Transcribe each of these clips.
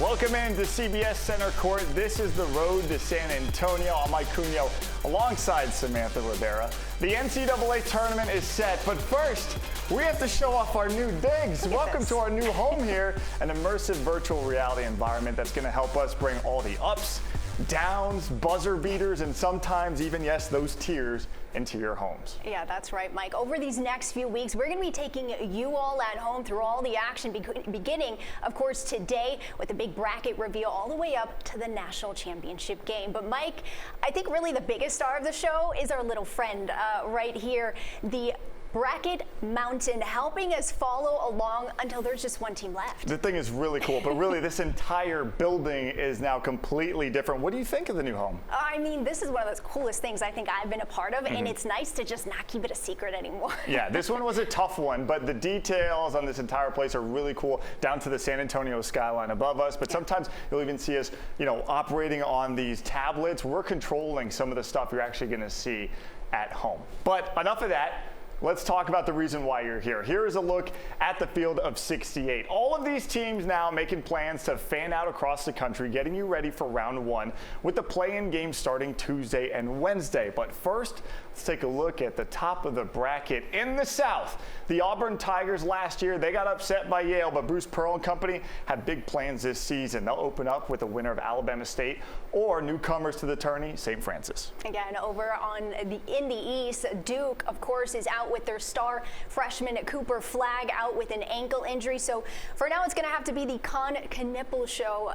Welcome into CBS Center Court. This is the road to San Antonio. I'm Mike Cugno alongside Samantha Rivera. The NCAA Tournament is set, but first, we have to show off our new digs. Welcome to our new home here, an immersive virtual reality environment that's going to help us bring all the ups, downs, buzzer beaters, and sometimes even, yes, those tears into your homes. Yeah, that's right, Mike. Over these next few weeks, we're going to be taking you all at home through all the action, beginning, of course, today with the big bracket reveal all the way up to the national championship game. But, Mike, I think really the biggest star of the show is our little friend right here, the Bracket Mountain, helping us follow along until there's just one team left. The thing is really cool, but really this entire building is now completely different. What do you think of the new home? I mean, this is one of those coolest things I think I've been a part of, and it's nice to just not keep it a secret anymore. Yeah, this one was a tough one, but the details on this entire place are really cool, down to the San Antonio skyline above us. But sometimes you'll even see us, operating on these tablets. We're controlling some of the stuff you're actually going to see at home. But enough of that. Let's talk about the reason why you're here. Here is a look at the field of 68. All of these teams now making plans to fan out across the country, getting you ready for round one with the play-in game starting Tuesday and Wednesday. But first, let's take a look at the top of the bracket in the South. The Auburn Tigers last year, they got upset by Yale, but Bruce Pearl and company have big plans this season. They'll open up with the winner of Alabama State or newcomers to the tourney, St. Francis. Again, over in the East, Duke, of course, is out with their star freshman Cooper Flagg out with an ankle injury. So for now, it's going to have to be the Con Knipple show.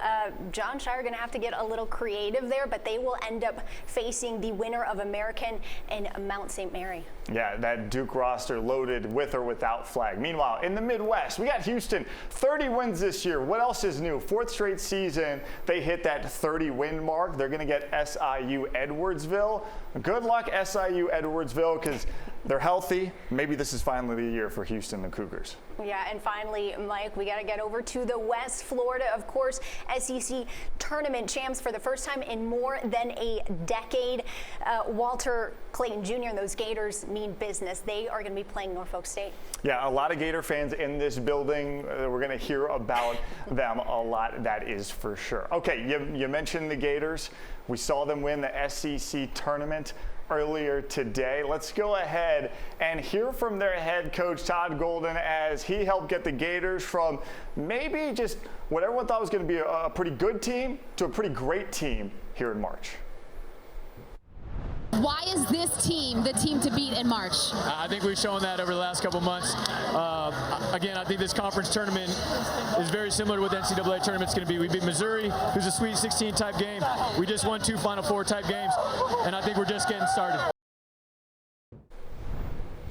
John Shire going to have to get a little creative there, but they will end up facing the winner of American and Mount St. Mary. Yeah, that Duke roster loaded with or without Flagg. Meanwhile, in the Midwest, we got Houston, 30 wins this year. What else is new? Fourth straight season, they hit that 30-win mark. They're going to get SIU Edwardsville. Good luck, SIU Edwardsville, because they're healthy. Maybe this is finally the year for Houston, the Cougars. Yeah, and finally, Mike, we got to get over to the West. Florida, of course, SEC Tournament champs for the first time in more than a decade. Walter Clayton Jr. and those Gators mean business. They are going to be playing Norfolk State. Yeah, a lot of Gator fans in this building. We're going to hear about them a lot, that is for sure. Okay, you mentioned the Gators. We saw them win the SEC Tournament earlier today. Let's go ahead and hear from their head coach, Todd Golden, as he helped get the Gators from maybe just what everyone thought was going to be a pretty good team to a pretty great team here in March. Why is this team the team to beat in March? I think we've shown that over the last couple months. Again, I think this conference tournament is very similar to what the NCAA tournament's going to be. We beat Missouri, who's a Sweet 16 type game. We just won 2 Final Four type games, and I think we're just getting started.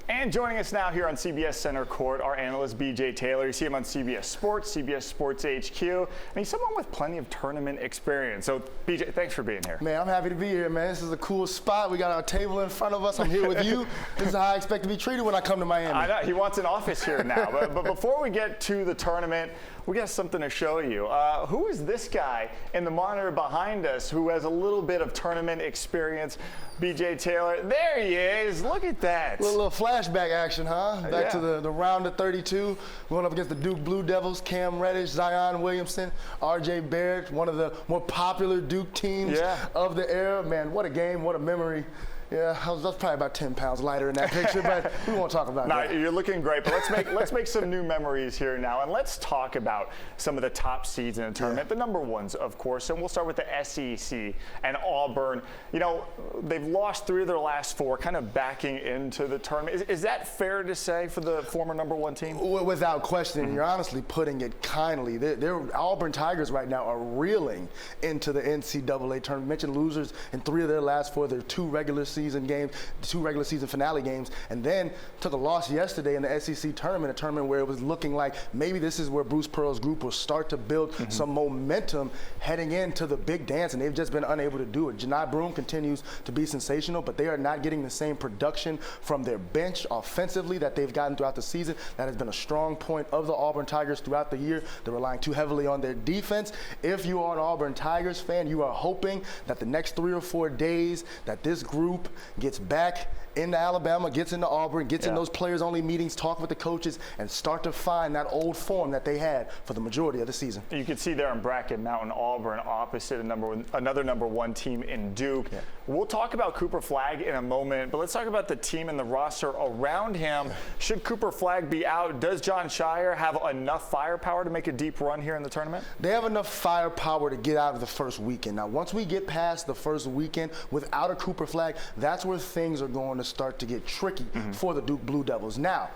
And joining us now here on CBS Center Court, our analyst, BJ Taylor. You see him on CBS Sports, CBS Sports HQ, and he's someone with plenty of tournament experience. So, BJ, thanks for being here. Man, I'm happy to be here, man. This is a cool spot. We got our table in front of us. I'm here with you. This is how I expect to be treated when I come to Miami. I know. He wants an office here now. but before we get to the tournament, we got something to show you. Who is this guy in the monitor behind us who has a little bit of tournament experience? BJ Taylor. There he is. Look at that. A little flashback action, huh? Back to the round of 32, going up against the Duke Blue Devils, Cam Reddish, Zion Williamson, R.J. Barrett, one of the more popular Duke teams of the era. Man, what a game, what a memory. Yeah, I was probably about 10 pounds lighter in that picture, but we won't talk about that. You're looking great, but let's make some new memories here now, and let's talk about some of the top seeds in the tournament, the number ones, of course, and we'll start with the SEC and Auburn. They've lost 3 of their last 4, kind of backing into the tournament. Is that fair to say for the former number 1 team? Without question, you're honestly putting it kindly. They're Auburn Tigers right now are reeling into the NCAA tournament. You mentioned losers in 3 of their last 4. They're 2 regular season games, 2 regular season finale games, and then took a loss yesterday in the SEC tournament, a tournament where it was looking like maybe this is where Bruce Pearl's group will start to build some momentum heading into the big dance, and they've just been unable to do it. Janai Broome continues to be sensational, but they are not getting the same production from their bench offensively that they've gotten throughout the season. That has been a strong point of the Auburn Tigers throughout the year. They're relying too heavily on their defense. If you are an Auburn Tigers fan, you are hoping that the next 3 or 4 days that this group gets back into Alabama, gets into Auburn, gets in those players-only meetings, talk with the coaches, and start to find that old form that they had for the majority of the season. You can see there in bracket Mountain Auburn opposite another number one team in Duke. Yeah. We'll talk about Cooper Flagg in a moment, but let's talk about the team and the roster around him. Should Cooper Flagg be out? Does John Shire have enough firepower to make a deep run here in the tournament? They have enough firepower to get out of the first weekend. Now, once we get past the first weekend without a Cooper Flagg, that's where things are going to start to get tricky for the Duke Blue Devils. Now,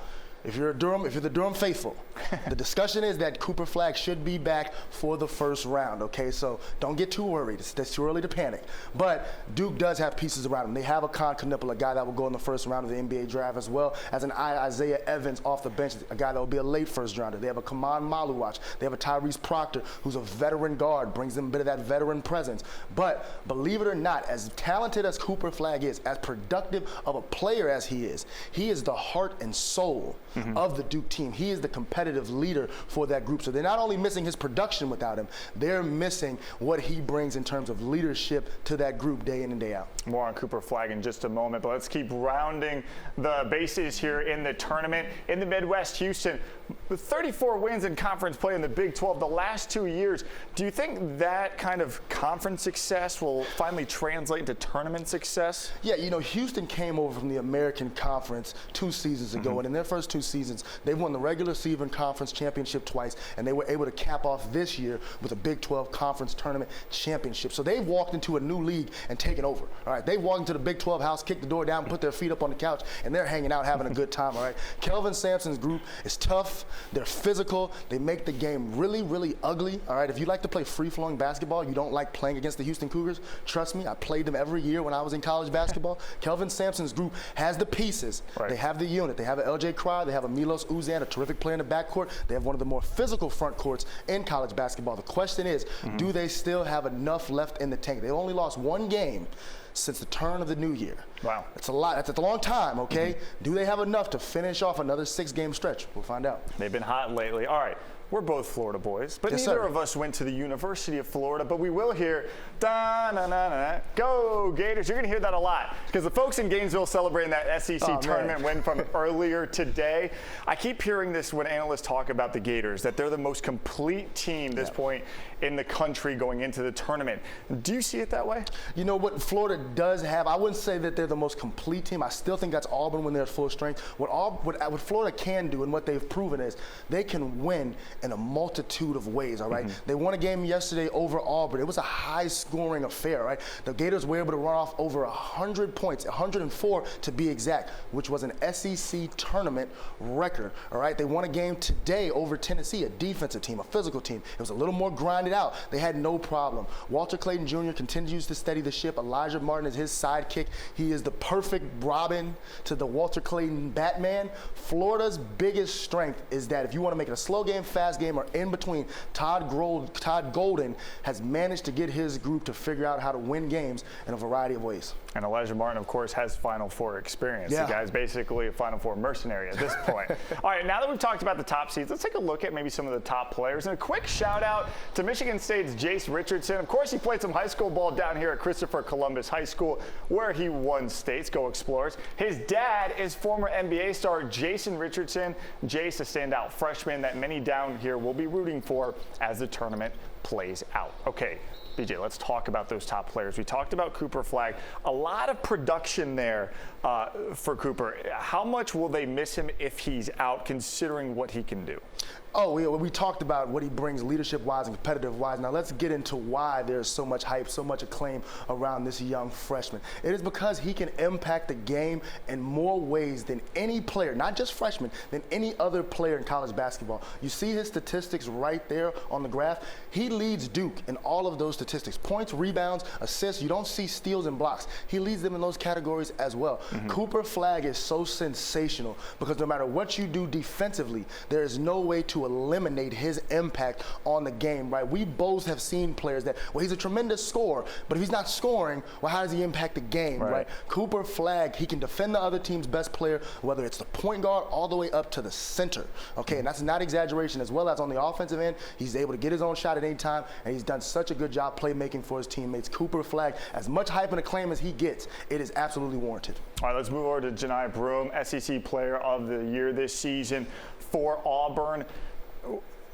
if you're the Durham faithful, the discussion is that Cooper Flagg should be back for the first round, okay? So don't get too worried. It's too early to panic. But Duke does have pieces around him. They have a Con Knipple, a guy that will go in the first round of the NBA draft, as well as an Isaiah Evans off the bench, a guy that will be a late first rounder. They have a Kaman Maluach. They have a Tyrese Proctor, who's a veteran guard, brings them a bit of that veteran presence. But believe it or not, as talented as Cooper Flagg is, as productive of a player as he is the heart and soul of the Duke team. He is the competitive leader for that group. So they're not only missing his production without him, they're missing what he brings in terms of leadership to that group day in and day out. More on Cooper Flagg in just a moment, but let's keep rounding the bases here in the tournament. In the Midwest, Houston, with 34 wins in conference play in the Big 12 the last 2 years. Do you think that kind of conference success will finally translate into tournament success? Yeah, you know, Houston came over from the American Conference 2 seasons ago, and in their first 2 seasons, they won the regular season conference championship twice, and they were able to cap off this year with a Big 12 conference tournament championship. So they've walked into a new league and taken over. All right, they walked into the Big 12 house, kicked the door down, put their feet up on the couch, and they're hanging out, having a good time. All right, Kelvin Sampson's group is tough. They're physical. They make the game really, really ugly. All right, if you like to play free-flowing basketball, you don't like playing against the Houston Cougars. Trust me, I played them every year when I was in college basketball. Kelvin Sampson's group has the pieces. Right. They have the unit. They have an LJ Cryer. They have a Milos Uzan, a terrific player in the backcourt. They have one of the more physical front courts in college basketball. The question is, do they still have enough left in the tank? They only lost 1 game since the turn of the new year. Wow. That's a lot. That's a long time, okay? Do they have enough to finish off another 6-game stretch? We'll find out. They've been hot lately. All right. We're both Florida boys, but neither of us went to the University of Florida, but we will hear, da-na-na-na, go Gators. You're going to hear that a lot because the folks in Gainesville celebrating that SEC tournament win from earlier today. I keep hearing this when analysts talk about the Gators, that they're the most complete team at this point in the country going into the tournament. Do you see it that way? You know what Florida does have, I wouldn't say that they're the most complete team. I still think that's Auburn when they're at full strength. What Florida can do and what they've proven is they can win in a multitude of ways, all right? They won a game yesterday over Auburn. It was a high-scoring affair, right? The Gators were able to run off over 100 points, 104 to be exact, which was an SEC tournament record, all right? They won a game today over Tennessee, a defensive team, a physical team. It was a little more grinded out. They had no problem. Walter Clayton Jr. continues to steady the ship. Elijah Martin is his sidekick. He is the perfect Robin to the Walter Clayton Batman. Florida's biggest strength is that if you want to make it a slow game, fast game, or in between, Todd Golden has managed to get his group to figure out how to win games in a variety of ways. And Elijah Martin, of course, has Final Four experience. The guy's basically a Final Four mercenary at this point. All right, now that we've talked about the top seeds, let's take a look at maybe some of the top players. And a quick shout out to Michigan State's Jace Richardson. Of course, he played some high school ball down here at Christopher Columbus High School, where he won states. Go Explorers. His dad is former NBA star Jason Richardson. Jace, a standout freshman that many down here will be rooting for as the tournament plays out. Okay, BJ, let's talk about those top players. We talked about Cooper Flagg. A lot of production there for Cooper. How much will they miss him if he's out, considering what he can do? Oh, we talked about what he brings leadership-wise and competitive-wise. Now let's get into why there's so much hype, so much acclaim around this young freshman. It is because he can impact the game in more ways than any player, not just freshman, than any other player in college basketball. You see his statistics right there on the graph. He leads Duke in all of those statistics. Points, rebounds, assists. You don't see steals and blocks. He leads them in those categories as well. Cooper Flagg is so sensational because no matter what you do defensively, there is no way to eliminate his impact on the game, right? We both have seen players that, well, he's a tremendous scorer, but if he's not scoring, well, how does he impact the game, right? Cooper Flagg, he can defend the other team's best player, whether it's the point guard all the way up to the center, okay? And that's not exaggeration. As well as on the offensive end, he's able to get his own shot at any time. time, and he's done such a good job playmaking for his teammates. Cooper Flagg, as much hype and acclaim as he gets, it is absolutely warranted. All right, let's move over to Johni Broome, SEC Player of the Year this season for Auburn.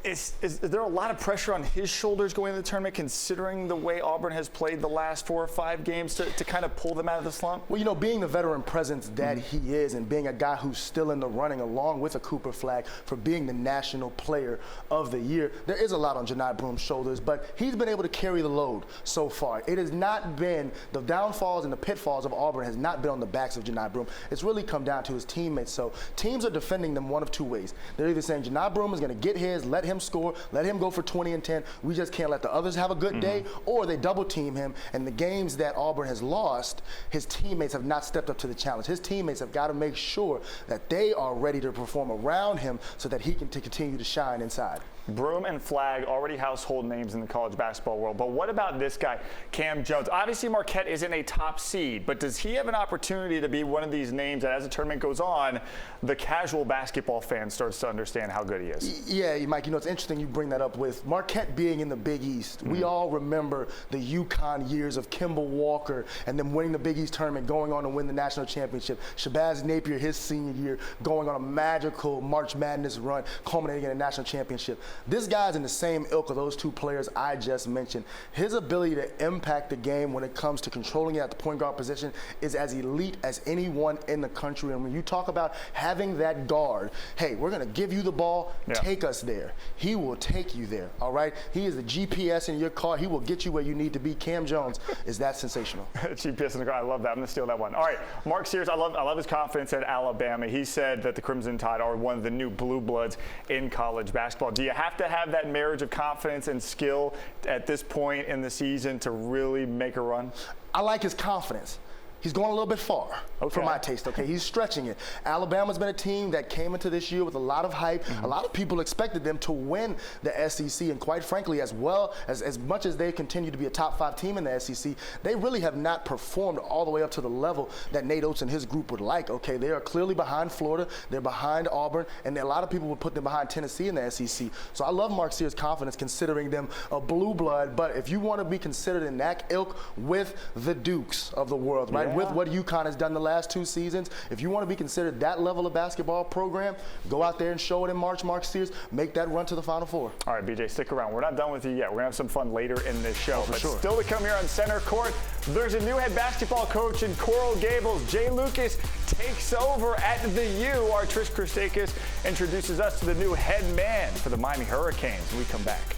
Is there a lot of pressure on his shoulders going into the tournament, considering the way Auburn has played the last 4 or 5 games to kind of pull them out of the slump? Well, you know, being the veteran presence that he is, and being a guy who's still in the running along with a Cooper Flagg for being the National Player of the Year, there is a lot on Johni Broome's shoulders, but he's been able to carry the load so far. It has not been, the downfalls and the pitfalls of Auburn has not been on the backs of Johni Broome. It's really come down to his teammates. So teams are defending them one of 2 ways. They're either saying Johni Broome is going to get his, let him score, let him go for 20 and 10. We just can't let the others have a good day, or they double team him. And the games that Auburn has lost, his teammates have not stepped up to the challenge. His teammates have got to make sure that they are ready to perform around him so that he can continue to shine inside. Broome and Flagg, already household names in the college basketball world. But what about this guy, Cam Jones? Obviously, Marquette isn't a top seed, but does he have an opportunity to be one of these names that, as the tournament goes on, the casual basketball fan starts to understand how good he is? Yeah, Mike, you know, it's interesting you bring that up with Marquette being in the Big East. We all remember the UConn years of Kimball Walker and them winning the Big East tournament, going on to win the national championship. Shabazz Napier, his senior year, going on a magical March Madness run, culminating in a national championship. This guy's in the same ilk of those 2 players I just mentioned. His ability to impact the game when it comes to controlling it at the point guard position is as elite as anyone in the country. And when you talk about having that guard, hey, we're going to give you the ball, take us there. He will take you there, all right? He is the GPS in your car. He will get you where you need to be. Cam Jones is that sensational. GPS in the car. I love that. I'm going to steal that one. All right, Mark Sears, I love his confidence at Alabama. He said that the Crimson Tide are one of the new blue bloods in college basketball. Do you have to have that marriage of confidence and skill at this point in the season to really make a run? I like his confidence. He's going a little bit far for my taste, okay? He's stretching it. Alabama's been a team that came into this year with a lot of hype. A lot of people expected them to win the SEC, and quite frankly, as much as they continue to be a top 5 team in the SEC, they really have not performed all the way up to the level that Nate Oates and his group would like, okay? They are clearly behind Florida, they're behind Auburn, and a lot of people would put them behind Tennessee in the SEC. So I love Mark Sears' confidence considering them a blue blood, but if you want to be considered in that ilk with the Dukes of the world, right? With what UConn has done the last 2 seasons. If you want to be considered that level of basketball program, go out there and show it in March. Mark Sears, make that run to the Final Four. All right, BJ, stick around. We're not done with you yet. We're going to have some fun later in this show. For but sure. Still to come here on Center Court, there's a new head basketball coach in Coral Gables. Jay Lucas takes over at the U. Our Trish Christakis introduces us to the new head man for the Miami Hurricanes when we come back.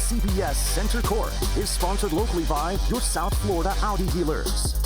CBS Center Court is sponsored locally by your South Florida Audi dealers.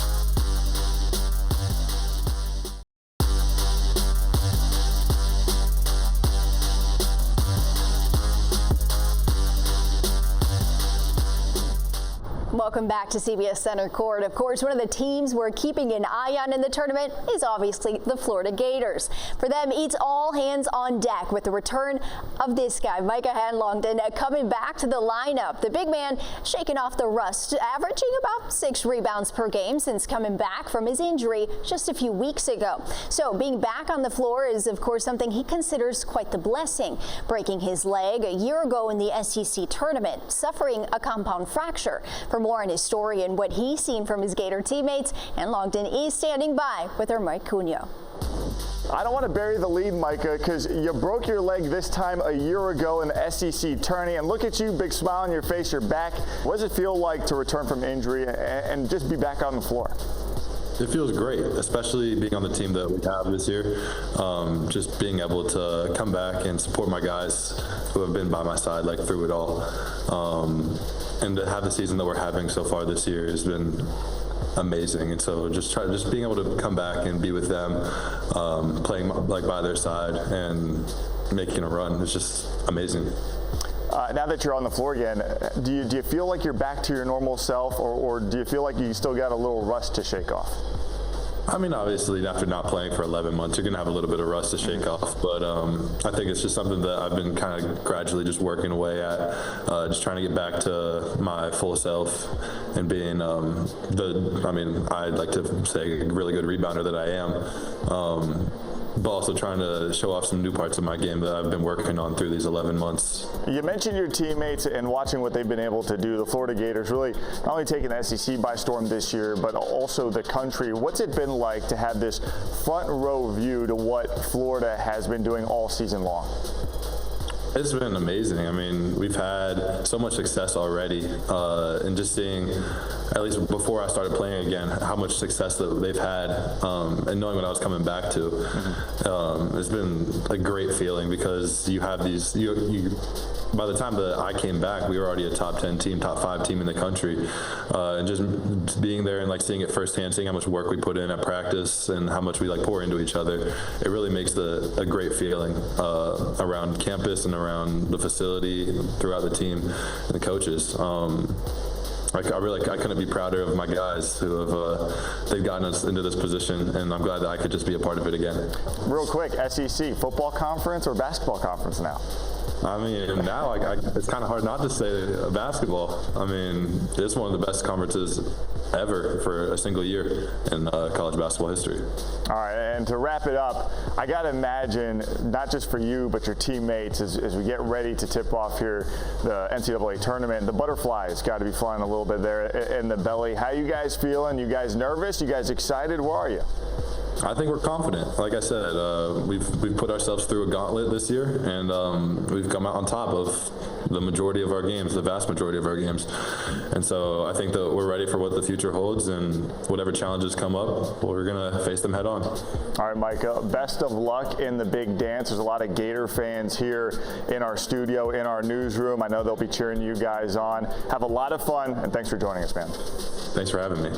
Welcome back to CBS Center Court. Of course, one of the teams we're keeping an eye on in the tournament is obviously the Florida Gators. For them, it's all hands on deck with the return of this guy, Micah Handlogten, coming back to the lineup. The big man shaking off the rust, averaging about 6 rebounds per game since coming back from his injury just a few weeks ago. So being back on the floor is, of course, something he considers quite the blessing, breaking his leg a year ago in the SEC tournament, suffering a compound fracture. For more on his story and what he's seen from his Gator teammates, Handlogten is standing by with our Mike Cugno. I don't want to bury the lead, Micah, because you broke your leg this time a year ago in the SEC tourney, and look at you, big smile on your face, you're back. What does it feel like to return from injury and just be back on the floor? It feels great, especially being on the team that we have this year. Just being able to come back and support my guys who have been by my side like through it all. And to have the season that we're having so far this year has been amazing. And so just being able to come back and be with them, playing like by their side and making a run is just amazing. Now that you're on the floor again, do you feel like you're back to your normal self, or do you feel like you still got a little rust to shake off? I mean, obviously, after not playing for 11 months, you're going to have a little bit of rust to shake off. But I think it's just something that I've been kind of gradually just working away at, just trying to get back to my full self and being I'd like to say a really good rebounder that I am. but also trying to show off some new parts of my game that I've been working on through these 11 months. You mentioned your teammates and watching what they've been able to do. The Florida Gators really not only taking the SEC by storm this year, but also the country. What's it been like to have this front row view to what Florida has been doing all season long? It's been amazing. I mean, we've had so much success already, and just seeing, at least before I started playing again, how much success that they've had, and knowing what I was coming back to, it's been a great feeling because you have these. By the time that I came back, we were already a top 10 team, top 5 team in the country, and just being there and like seeing it firsthand, seeing how much work we put in at practice and how much we like pour into each other, it really makes a great feeling around campus and around the facility, throughout the team and the coaches. I couldn't be prouder of my guys who have they've gotten us into this position, and I'm glad that I could just be a part of it again. Real quick, SEC football conference or basketball conference now? I mean, now it's kind of hard not to say basketball. I mean, it's one of the best conferences ever for a single year in college basketball history. All right, and to wrap it up, I got to imagine, not just for you, but your teammates, as we get ready to tip off here the NCAA tournament, the butterflies got to be flying a little bit there in the belly. How you guys feeling? You guys nervous? You guys excited? Where are you? I think we're confident. Like I said, we've put ourselves through a gauntlet this year, and we've come out on top of the majority of our games, the vast majority of our games. And so I think that we're ready for what the future holds, and whatever challenges come up, we're going to face them head on. All right, Micah, best of luck in the big dance. There's a lot of Gator fans here in our studio, in our newsroom. I know they'll be cheering you guys on. Have a lot of fun, and thanks for joining us, man. Thanks for having me.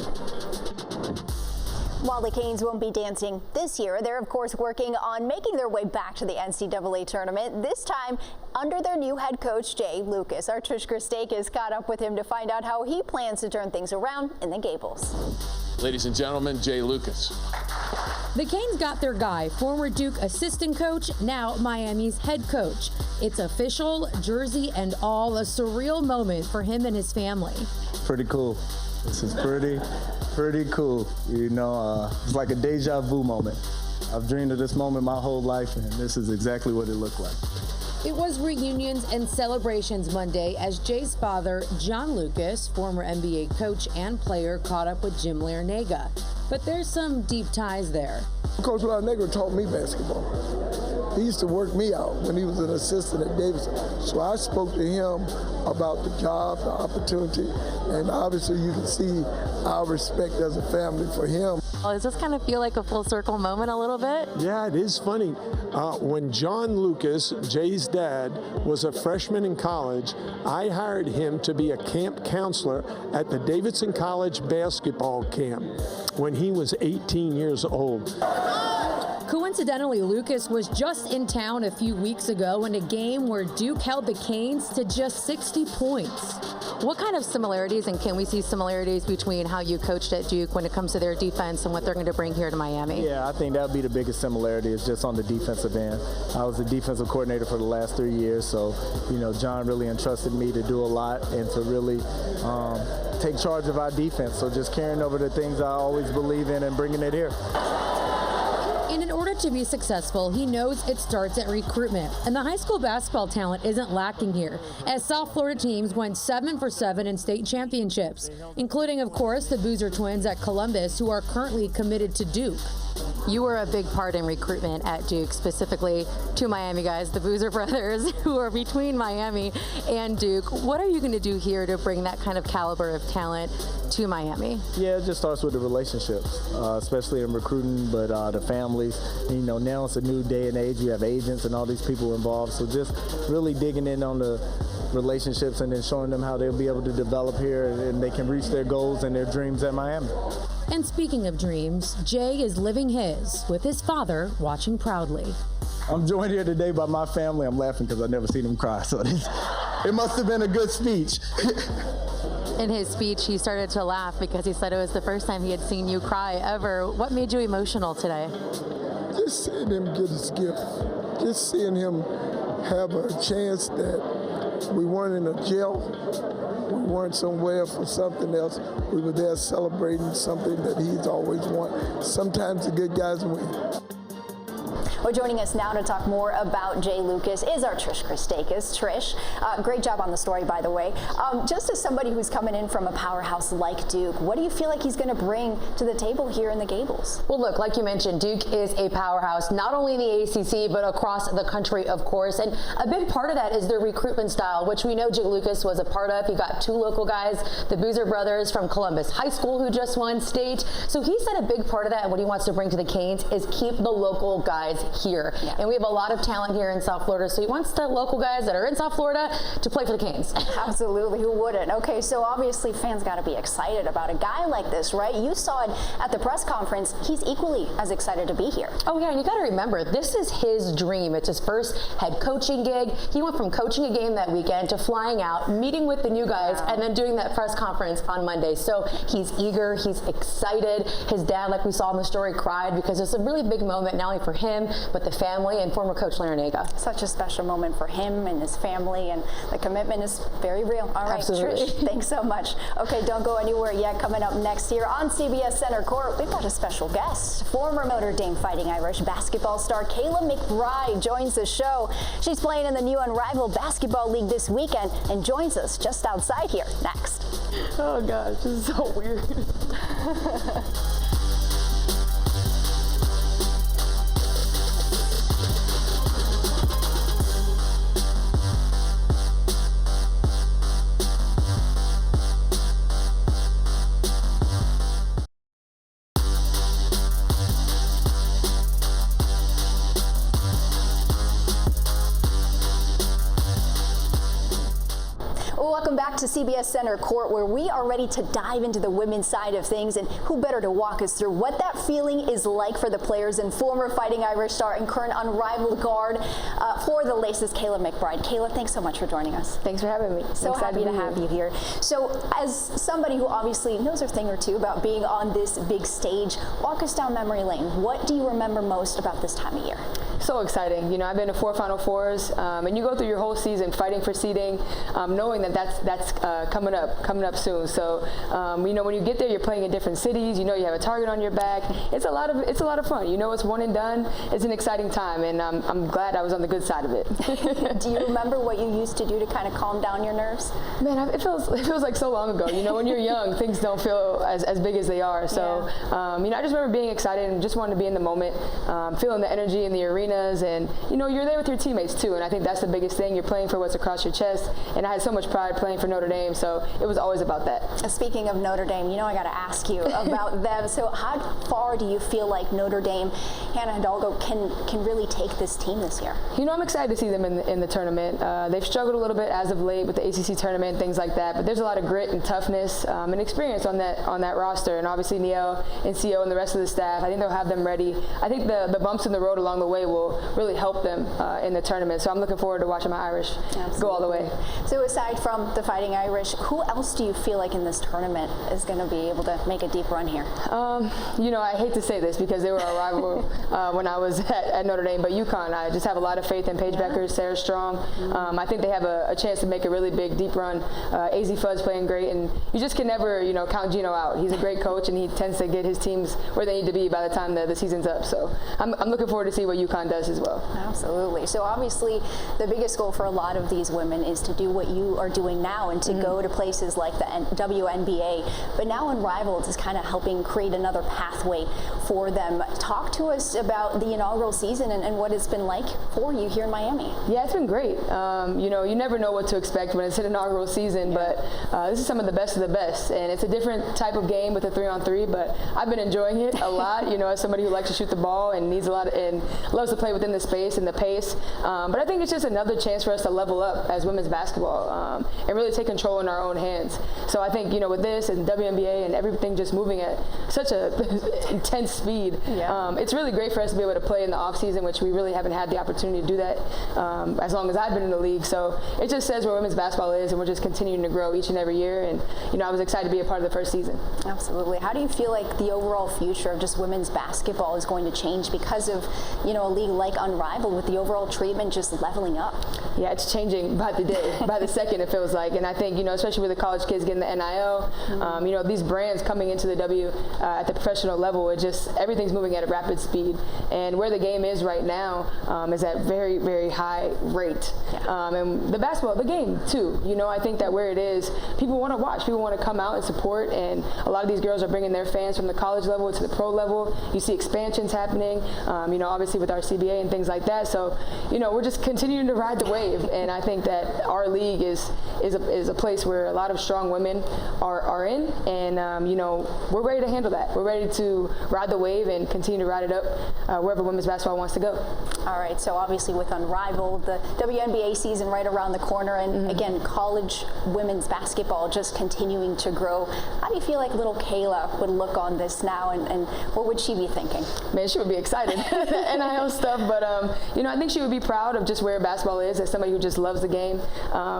While the Canes won't be dancing this year, they're of course working on making their way back to the NCAA tournament, this time under their new head coach, Jay Lucas. Our Trish Christakis caught up with him to find out how he plans to turn things around in the Gables. Ladies and gentlemen, Jay Lucas. The Canes got their guy, former Duke assistant coach, now Miami's head coach. It's official, jersey and all, a surreal moment for him and his family. Pretty cool. This is pretty cool. You know, it's like a deja vu moment. I've dreamed of this moment my whole life, and this is exactly what it looked like. It was reunions and celebrations Monday as Jay's father, John Lucas, former NBA coach and player, caught up with Jim Larinaga. But there's some deep ties there. Coach Larinaga taught me basketball. He used to work me out when he was an assistant at Davidson. So I spoke to him about the job, the opportunity, and obviously you can see our respect as a family for him. Does this kind of feel like a full circle moment a little bit? Yeah, it is funny. When John Lucas, Jay's dad, was a freshman in college, I hired him to be a camp counselor at the Davidson College basketball camp when he was 18 years old. Coincidentally, Lucas was just in town a few weeks ago in a game where Duke held the Canes to just 60 points. What kind of similarities, and can we see similarities between how you coached at Duke when it comes to their defense and what they're going to bring here to Miami? Yeah, I think that would be the biggest similarity is just on the defensive end. I was the defensive coordinator for the last 3 years, so, you know, John really entrusted me to do a lot and to really take charge of our defense. So just carrying over the things I always believe in and bringing it here. And in order to be successful, he knows it starts at recruitment. And the high school basketball talent isn't lacking here, as South Florida teams went 7 for 7 in state championships, including, of course, the Boozer twins at Columbus, who are currently committed to Duke. You were a big part in recruitment at Duke, specifically two Miami guys, the Boozer brothers, who are between Miami and Duke. What are you going to do here to bring that kind of caliber of talent to Miami? Yeah, it just starts with the relationships, especially in recruiting, but the families. You know, now it's a new day and age. You have agents and all these people involved, so just really digging in on the relationships and then showing them how they'll be able to develop here and they can reach their goals and their dreams at Miami. And speaking of dreams, Jay is living his, with his father watching proudly. I'm joined here today by my family. I'm laughing because I've never seen him cry, so it must have been a good speech. In his speech, he started to laugh because he said it was the first time he had seen you cry ever. What made you emotional today? Just seeing him get his gift. Just seeing him have a chance that we weren't in a jail. We weren't somewhere for something else. We were there celebrating something that he's always wanted. Sometimes the good guys win. Well, joining us now to talk more about Jay Lucas is our Trish Christakis. Trish, great job on the story, by the way. Just as somebody who's coming in from a powerhouse like Duke, what do you feel like he's going to bring to the table here in the Gables? Well, look, like you mentioned, Duke is a powerhouse, not only in the ACC, but across the country, of course. And a big part of that is their recruitment style, which we know Jay Lucas was a part of. He got 2 local guys, the Boozer brothers from Columbus High School, who just won state. So he said a big part of that and what he wants to bring to the Canes is keep the local guys here. Yeah. And we have a lot of talent here in South Florida, so he wants the local guys that are in South Florida to play for the Canes. Absolutely, who wouldn't? Okay, so obviously fans got to be excited about a guy like this, right? You saw it at the press conference. He's equally as excited to be here. Oh yeah, and you got to remember, this is his dream. It's his first head coaching gig. He went from coaching a game that weekend to flying out, meeting with the new guys, and then doing that press conference on Monday. So he's eager, he's excited. His dad, like we saw in the story, cried because it's a really big moment, not only for him, but the family and former coach Larinaga. Such a special moment for him and his family, and the commitment is very real. All right, absolutely. Trish, thanks so much. Okay, don't go anywhere yet. Coming up next here on CBS Center Court, we've got a special guest. Former Notre Dame Fighting Irish basketball star Kayla McBride joins the show. She's playing in the new Unrivaled Basketball League this weekend and joins us just outside here next. Oh gosh, this is so weird. Welcome back to CBS Center Court, where we are ready to dive into the women's side of things, and who better to walk us through what that feeling is like for the players and former Fighting Irish star and current Unrivaled guard for the Laces, Kayla McBride. Kayla, thanks so much for joining us. Thanks for having me. So happy to have you here. So as somebody who obviously knows a thing or two about being on this big stage, walk us down memory lane. What do you remember most about this time of year? So exciting. You know, I've been to 4 Final Fours, and you go through your whole season fighting for seeding, knowing that that's coming up soon. So, you know, when you get there, you're playing in different cities. You know, you have a target on your back. It's a lot of fun. You know, it's one and done. It's an exciting time, and I'm glad I was on the good side of it. Do you remember what you used to do to kind of calm down your nerves? Man, it feels like so long ago. You know, when you're young, things don't feel as big as they are. So, you know, I just remember being excited and just wanting to be in the moment, feeling the energy in the arenas, and you know, you're there with your teammates too. And I think that's the biggest thing. You're playing for what's across your chest, and I had so much pride playing for Notre Dame, so it was always about that. Speaking of Notre Dame, you know I got to ask you about them. So how far do you feel like Notre Dame, Hannah Hidalgo, can really take this team this year? You know, I'm excited to see them in the tournament. They've struggled a little bit as of late with the ACC tournament, things like that, but there's a lot of grit and toughness and experience on that roster, and obviously Neil and CO and the rest of the staff, I think they'll have them ready. I think the bumps in the road along the way will really help them in the tournament, so I'm looking forward to watching my Irish go all the way. So aside from the Fighting Irish, who else do you feel like in this tournament is going to be able to make a deep run here? You know, I hate to say this because they were a rival when I was at Notre Dame, but UConn, I just have a lot of faith in Paige Becker, Sarah Strong. I think they have a chance to make a really big, deep run. AZ Fudd's playing great, and you just can never, you know, count Gino out. He's a great coach, and he tends to get his teams where they need to be by the time the season's up. So I'm looking forward to see what UConn does as well. Absolutely. So obviously, the biggest goal for a lot of these women is to do what you are doing now and to go to places like the WNBA. But now Unrivaled is kind of helping create another pathway for them. Talk to us about the inaugural season and what it's been like for you here in Miami. Yeah, it's been great. You know, you never know what to expect when it's an inaugural season, but this is some of the best, and it's a different type of game with a 3-on-3, but I've been enjoying it a lot, you know, as somebody who likes to shoot the ball and needs a lot and loves to play within the space and the pace. But I think it's just another chance for us to level up as women's basketball and really take control in our own hands. So I think, you know, with this and WNBA and everything just moving at such a intense speed, it's really great for us to be able to play in the off season, which we really haven't had the opportunity to do that as long as I've been in the league. So it just says where women's basketball is, and we're just continuing to grow each and every year. And, you know, I was excited to be a part of the first season. Absolutely. How do you feel like the overall future of just women's basketball is going to change because of, you know, a league like unrivaled with the overall treatment just leveling up. Yeah, it's changing by the day, by the second, it feels like. And I think, especially with the college kids getting the NIL, these brands coming into the W at the professional level, everything's moving at a rapid speed. And where the game is right now is at very, very high rate. And the game too. I think that where it is, people want to watch, people want to come out and support, and a lot of these girls are bringing their fans from the college level to the pro level. You see expansions happening, obviously with our CBA and things like that. So, we're just continuing to ride the wave, and I think that our league is a place where a lot of strong women are in, and we're ready to handle that. We're ready to ride the wave and continue to ride it up wherever women's basketball wants to go. All right, so obviously with Unrivaled, the WNBA season right around the corner, and again, college women's basketball just continuing to grow. How do you feel like little Kayla would look on this now, and what would she be thinking? Man, she would be excited. The NIL stuff, but I think she would be proud of just where basketball is as somebody who just loves the game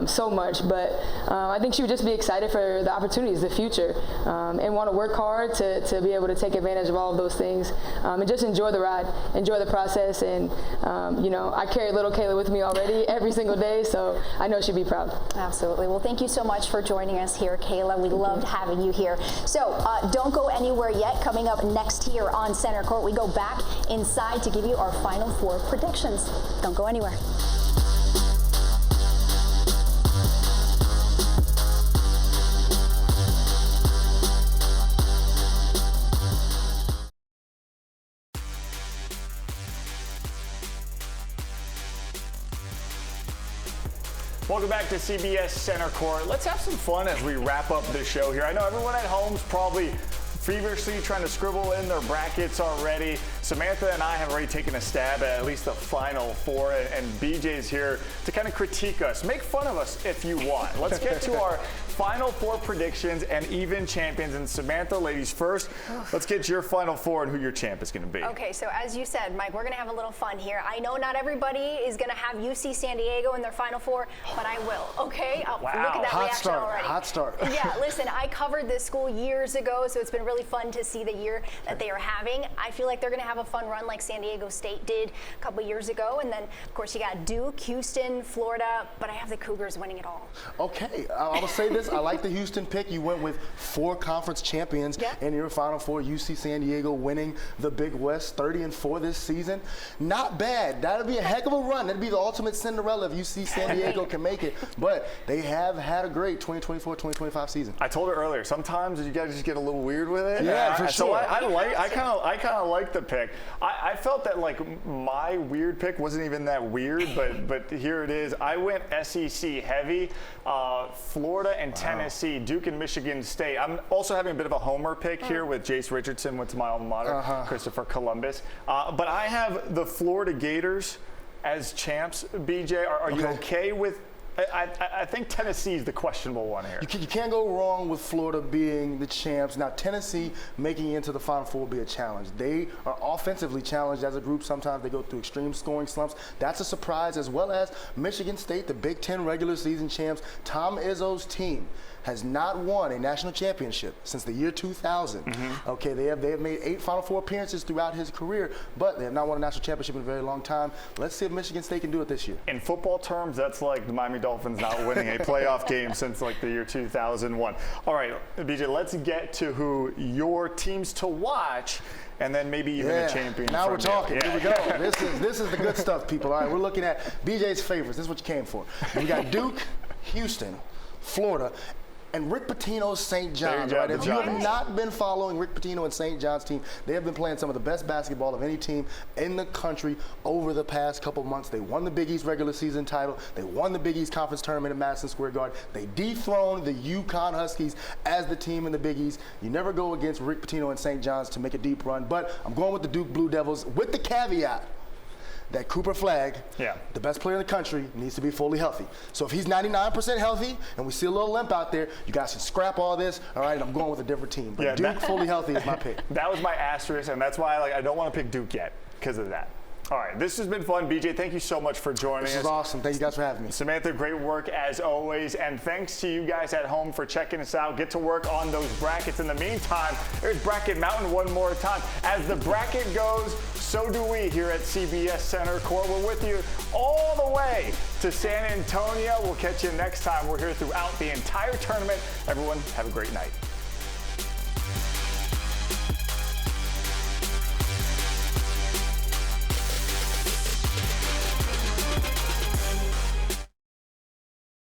so much. But I think she would just be excited for the opportunities, the future, and want to work hard to be able to take advantage of all of those things and just enjoy the ride, enjoy the process. And I carry little Kayla with me already every single day, so I know she'd be proud. Absolutely. Well, thank you so much for joining us here, Kayla. We loved having you here. So don't go anywhere yet. Coming up next here on Center Court, we go back inside to give you our Final Four predictions. Don't go anywhere. Welcome back to CBS Center Court. Let's have some fun as we wrap up the show here. I know everyone at home's probably feverishly trying to scribble in their brackets already. Samantha and I have already taken a stab at least the Final Four, and BJ's here to kind of critique us. Make fun of us if you want. Let's get to our Final Four predictions and even champions. And Samantha, ladies first, let's get your Final Four and who your champ is going to be. Okay, so as you said, Mike, we're going to have a little fun here. I know not everybody is going to have UC San Diego in their Final Four, but I will, okay? Wow. Look at that Hot reaction start. already. Hot start. Yeah, listen, I covered this school years ago, so it's been really fun to see the year that they are having. I feel like they're going to have a fun run like San Diego State did a couple years ago. And then, of course, you got Duke, Houston, Florida, but I have the Cougars winning it all. Okay, I will say this. I like the Houston pick. You went with 4 conference champions in your Final Four. UC San Diego winning the Big West, 30-4 this season. Not bad. That'll be a heck of a run. That'd be the ultimate Cinderella if UC San Diego can make it. But they have had a great 2024-2025 season. I told her earlier, sometimes you got to just get a little weird with it. Yeah, for so sure. I kind of like the pick. I felt that like my weird pick wasn't even that weird, but here it is. I went SEC heavy, Florida and Tennessee, Duke and Michigan State. I'm also having a bit of a homer pick here with Jace Richardson, went to my alma mater, Christopher Columbus. But I have the Florida Gators as champs. BJ, are you okay with? I think Tennessee is the questionable one here. You can't go wrong with Florida being the champs. Now, Tennessee making it into the Final Four will be a challenge. They are offensively challenged as a group. Sometimes they go through extreme scoring slumps. That's a surprise, as well as Michigan State, the Big Ten regular season champs. Tom Izzo's team has not won a national championship since the year 2000. Okay, they have made 8 Final Four appearances throughout his career, but they have not won a national championship in a very long time. Let's see if Michigan State can do it this year. In football terms, that's like the Miami Dolphins not winning a playoff game since like the year 2001. All right, BJ, let's get to who your teams to watch, and then maybe even a champion. Now we're talking. Yeah. Here we go. This is the good stuff, people. All right, we're looking at BJ's favorites. This is what you came for. We got Duke, Houston, Florida, and Rick Pitino's St. John's. Right? If you have not been following Rick Pitino and St. John's team, they have been playing some of the best basketball of any team in the country over the past couple months. They won the Big East regular season title. They won the Big East Conference Tournament at Madison Square Garden. They dethroned the UConn Huskies as the team in the Big East. You never go against Rick Pitino and St. John's to make a deep run, but I'm going with the Duke Blue Devils with the caveat that Cooper Flagg, the best player in the country, needs to be fully healthy. So if he's 99% healthy and we see a little limp out there, you guys should scrap all this, all right, and I'm going with a different team. But Duke fully healthy is my pick. That was my asterisk, and that's why I don't want to pick Duke yet because of that. All right, this has been fun. BJ, thank you so much for joining us. This is awesome. Thank you guys for having me. Samantha, great work as always. And thanks to you guys at home for checking us out. Get to work on those brackets. In the meantime, there's Bracket Mountain one more time. As the bracket goes, so do we here at CBS Center Court. We're with you all the way to San Antonio. We'll catch you next time. We're here throughout the entire tournament. Everyone, have a great night.